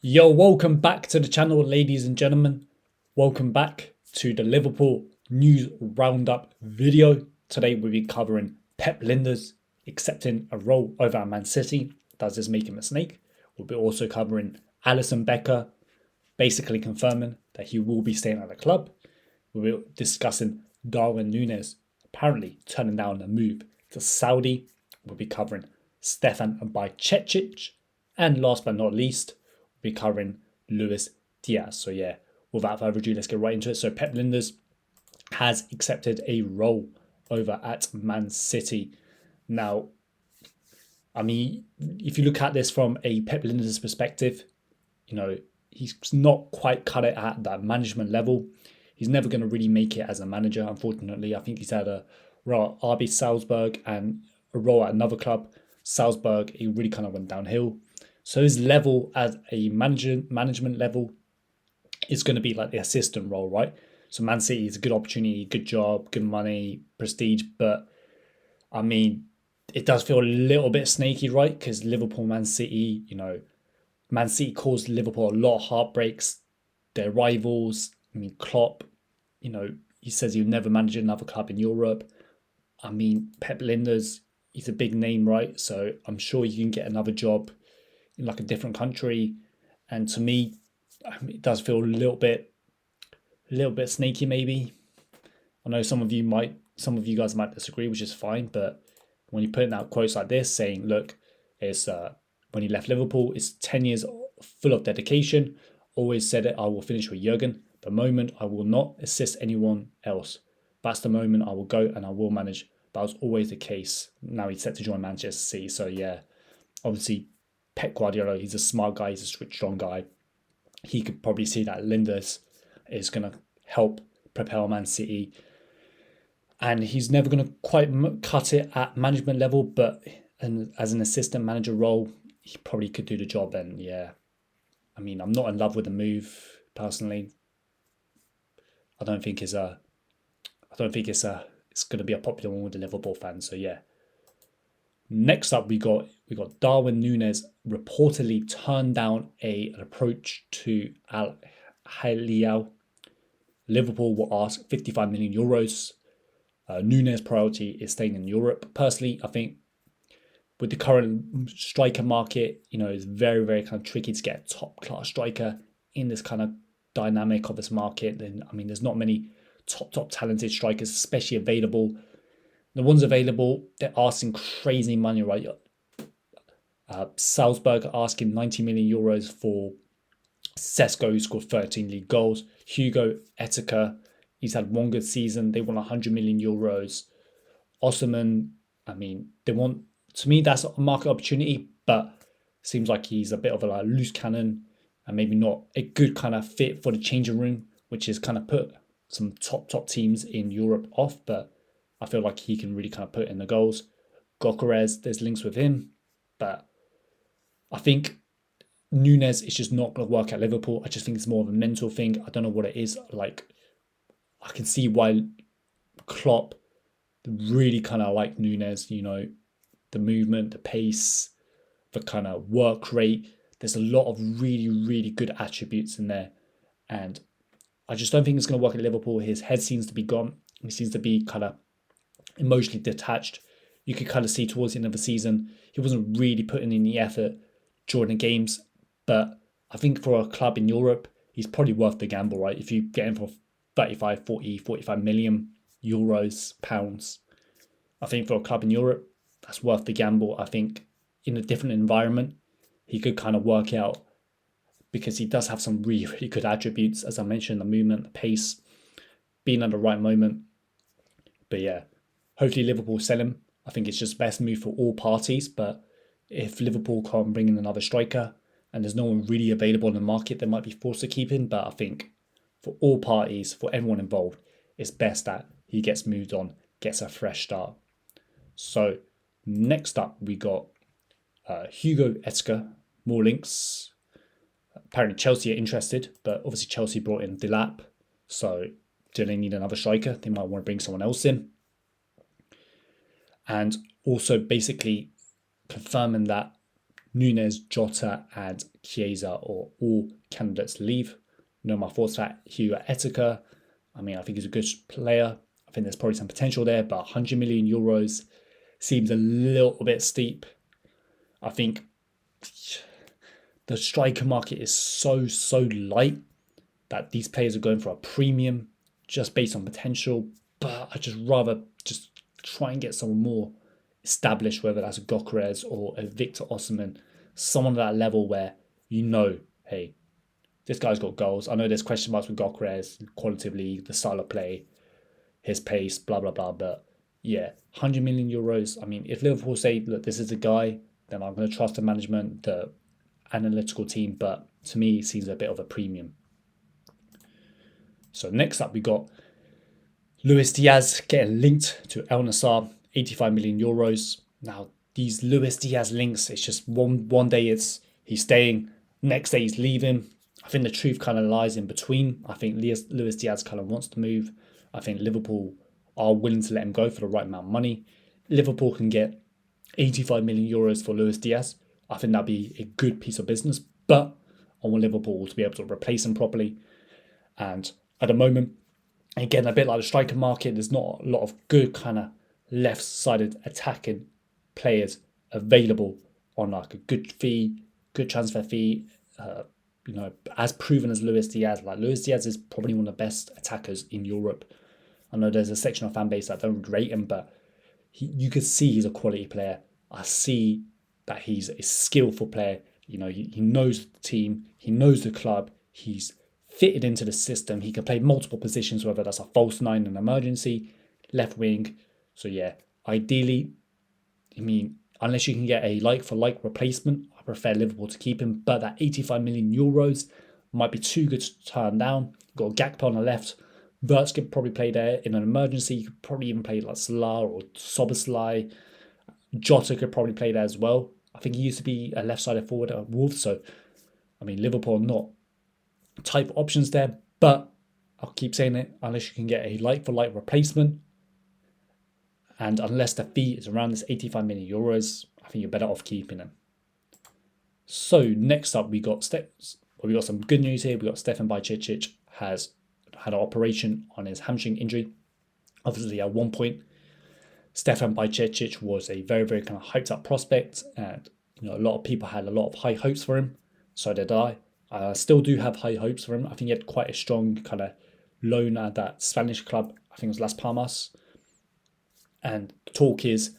Yo, welcome back to the channel, ladies and gentlemen. Welcome back to the Liverpool News Roundup video. Today we'll be covering Pep Lijnders accepting a role over at Man City. Does this make him a snake? We'll be also covering Allison basically confirming that he will be staying at the club. We'll be discussing Darwin Nunez apparently turning down a move to Saudi. We'll be covering Stefan Bajcetic. And last but not least, be covering Luis Diaz. So yeah, without further ado, let's get right into it. So Pep Lijnders has accepted a role over at Man City. Now, I mean, if you look at this from a Pep Lijnders perspective, he's not quite cut it at that management level. He's never going to really make it as a manager, unfortunately. I think he's had a role at RB Salzburg and a role at another club. Salzburg, he really kind of went downhill. So his level as a management level is going to be like the assistant role, right? So Man City is a good opportunity, good job, good money, prestige. But I mean, it does feel a little bit snaky, right? Because Liverpool, Man City, Man City caused Liverpool a lot of heartbreaks. They're rivals. I mean, Klopp, he says he'll never manage another club in Europe. I mean, Pep Lijnders, he's a big name, right? So I'm sure you can get another job in like a different country. And to me, it does feel a little bit snaky maybe. I know some of you guys might disagree, which is fine, but when you're putting out quotes like this saying, look, it's when he left Liverpool, it's 10 years full of dedication. Always said it, I will finish with Jurgen. The moment I will not assist anyone else. That's the moment I will go and I will manage. That was always the case. Now he's set to join Manchester City. So yeah, obviously Pep Guardiola, he's a smart guy, he's a switched-on guy. He could probably see that Lijnders is going to help propel Man City. And he's never going to quite cut it at management level, but as an assistant manager role, he probably could do the job. And yeah, I mean, I'm not in love with the move personally. I don't think it's going to be a popular one with the Liverpool fans. So yeah. Next up, we got Darwin Nunez reportedly turned down an approach to Al Hilal. Liverpool will ask 55 million euros. Nunez' priority is staying in Europe. Personally, I think with the current striker market, it's very, very kind of tricky to get a top class striker in this kind of dynamic of this market. And I mean, there's not many top talented strikers, especially available. The ones available, they're asking crazy money, right? Salzburg are asking 90 million euros for Sesko, who scored 13 league goals. Hugo Etika, he's had one good season. They want 100 million euros. Osman, I mean, to me, that's a market opportunity, but seems like he's a bit of a loose cannon and maybe not a good kind of fit for the changing room, which is kind of put some top teams in Europe off, but I feel like he can really kind of put in the goals. Gokeres, there's links with him. But I think Nunez is just not going to work at Liverpool. I just think it's more of a mental thing. I don't know what it is. Like, I can see why Klopp really kind of like Nunez, the movement, the pace, the kind of work rate. There's a lot of really, really good attributes in there. And I just don't think it's going to work at Liverpool. His head seems to be gone. He seems to be kind of emotionally detached. You could kind of see towards the end of the season, he wasn't really putting in the effort during the games. But I think for a club in Europe, he's probably worth the gamble, right? If you get him for 35, 40, 45 million euros, pounds, I think for a club in Europe, that's worth the gamble. I think in a different environment, he could kind of work out because he does have some really, really good attributes. As I mentioned, the movement, the pace, being at the right moment. But yeah, hopefully Liverpool sell him. I think it's just best move for all parties. But if Liverpool can't bring in another striker and there's no one really available in the market, they might be forced to keep him. But I think for all parties, for everyone involved, it's best that he gets moved on, gets a fresh start. So next up, we got Hugo Etika. More links. Apparently Chelsea are interested, but obviously Chelsea brought in Delap. So do they need another striker? They might want to bring someone else in. And also basically confirming that Nunez, Jota, and Chiesa are all candidates to leave. My thoughts about Hugh Etika. I mean, I think he's a good player. I think there's probably some potential there, but 100 million euros seems a little bit steep. I think the striker market is so light that these players are going for a premium just based on potential. But I just rather just try and get someone more established, whether that's a Gyökeres or a Victor Osimhen, someone at that level where hey, this guy's got goals. I know there's question marks with Gyökeres, qualitatively, the style of play, his pace, blah, blah, blah. But yeah, 100 million euros. I mean, if Liverpool say, look, this is a guy, then I'm going to trust the management, the analytical team. But to me, it seems a bit of a premium. So next up, we got Luis Diaz getting linked to El Nassr, 85 million euros. Now, these Luis Diaz links, it's just one day he's staying, next day he's leaving. I think the truth kind of lies in between. I think Luis Diaz kind of wants to move. I think Liverpool are willing to let him go for the right amount of money. Liverpool can get 85 million euros for Luis Diaz. I think that'd be a good piece of business, but I want Liverpool to be able to replace him properly. And at the moment, again, a bit like the striker market, there's not a lot of good kind of left-sided attacking players available on like a good fee, good transfer fee. As proven as Luis Diaz. Like Luis Diaz is probably one of the best attackers in Europe. I know there's a section of fan base that don't rate him, but you could see he's a quality player. I see that he's a skillful player. He knows the team, he knows the club, he's fitted into the system. He can play multiple positions, whether that's a false nine in an emergency, left wing. So yeah, ideally, unless you can get a like-for-like replacement, I prefer Liverpool to keep him. But that 85 million euros might be too good to turn down. You've got Gakpo on the left. Wirtz could probably play there in an emergency. You could probably even play like Salah or Soboslai. Jota could probably play there as well. I think he used to be a left-sided forward at Wolves. So, Liverpool are not type options there. But I'll keep saying it, unless you can get a like-for-like replacement, and unless the fee is around this 85 million euros, I think you're better off keeping him. So next up, we got some good news here. We got Stefan Bajcetic has had an operation on his hamstring injury. Obviously, at one point, Stefan Bajcetic was a very, very kind of hyped up prospect, and a lot of people had a lot of high hopes for him. So did I. I still do have high hopes for him. I think he had quite a strong kind of loan at that Spanish club. I think it was Las Palmas. And the talk is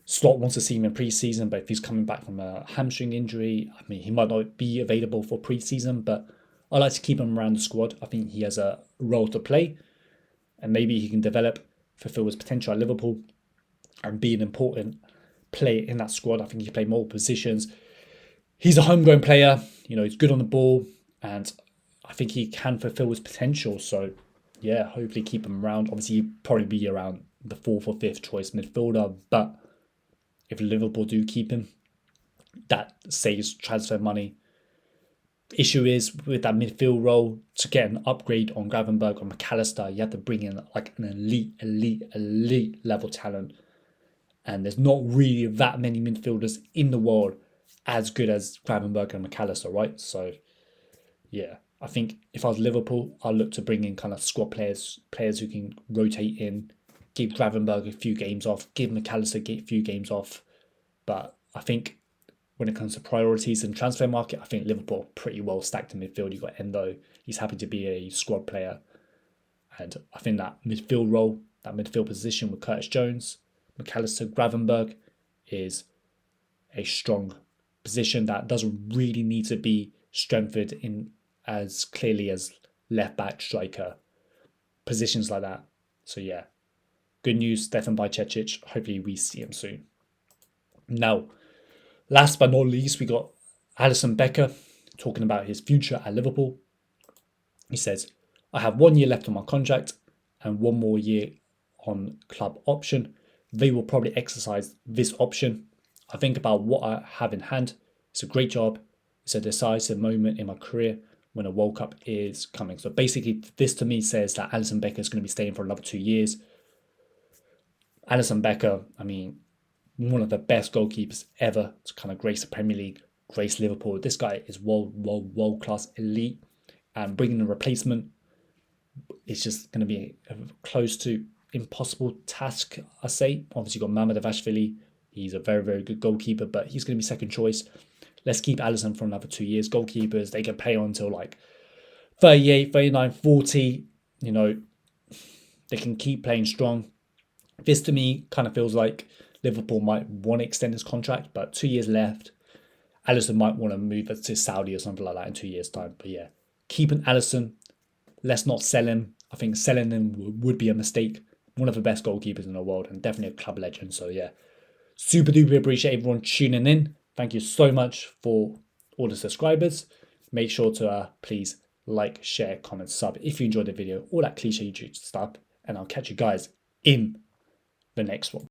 Slot wants to see him in pre-season, but if he's coming back from a hamstring injury, he might not be available for pre-season, but I like to keep him around the squad. I think he has a role to play, and maybe he can fulfill his potential at Liverpool and be an important player in that squad. I think he can play multiple positions. He's a homegrown player, he's good on the ball, and I think he can fulfill his potential. So, yeah, hopefully keep him around. Obviously, he'd probably be around the 4th or 5th choice midfielder, but if Liverpool do keep him, that saves transfer money. Issue is with that midfield role, to get an upgrade on Gravenberch or McAllister, you have to bring in like an elite level talent, and there's not really that many midfielders in the world as good as Gravenberch and McAllister, right? So yeah, I think if I was Liverpool, I'd look to bring in kind of squad players who can rotate in, give Gravenberch a few games off, give McAllister a few games off. But I think when it comes to priorities and transfer market, I think Liverpool are pretty well stacked in midfield. You've got Endo, he's happy to be a squad player. And I think that midfield role, that midfield position with Curtis Jones, McAllister, Gravenberch is a strong position that doesn't really need to be strengthened in as clearly as left back, striker, positions like that. So yeah, good news, Stefan Bajcetic. Hopefully we see him soon. Now, last but not least, we got Alisson Becker talking about his future at Liverpool. He says, I have 1 year left on my contract and 1 more year on club option. They will probably exercise this option. I think about what I have in hand. It's a great job. It's a decisive moment in my career when a World Cup is coming. So basically, this to me says that Alisson Becker is going to be staying for another 2 years. Alisson Becker, one of the best goalkeepers ever to kind of grace the Premier League, grace Liverpool. This guy is world class, elite, and bringing a replacement is just going to be a close to impossible task, I say. Obviously, you've got Mamadashvili. He's a very good goalkeeper, but he's going to be second choice. Let's keep Allison for another 2 years. Goalkeepers, they can play on until like 38, 39, 40. You know, they can keep playing strong. This to me kind of feels like Liverpool might want to extend his contract, but 2 years left. Alisson might want to move to Saudi or something like that in 2 years' time. But yeah, keeping Alisson. Let's not sell him. I think selling him would be a mistake. One of the best goalkeepers in the world and definitely a club legend. So yeah, super duper appreciate everyone tuning in. Thank you so much for all the subscribers. Make sure to please like, share, comment, sub if you enjoyed the video. All that cliche YouTube stuff. And I'll catch you guys in the next one.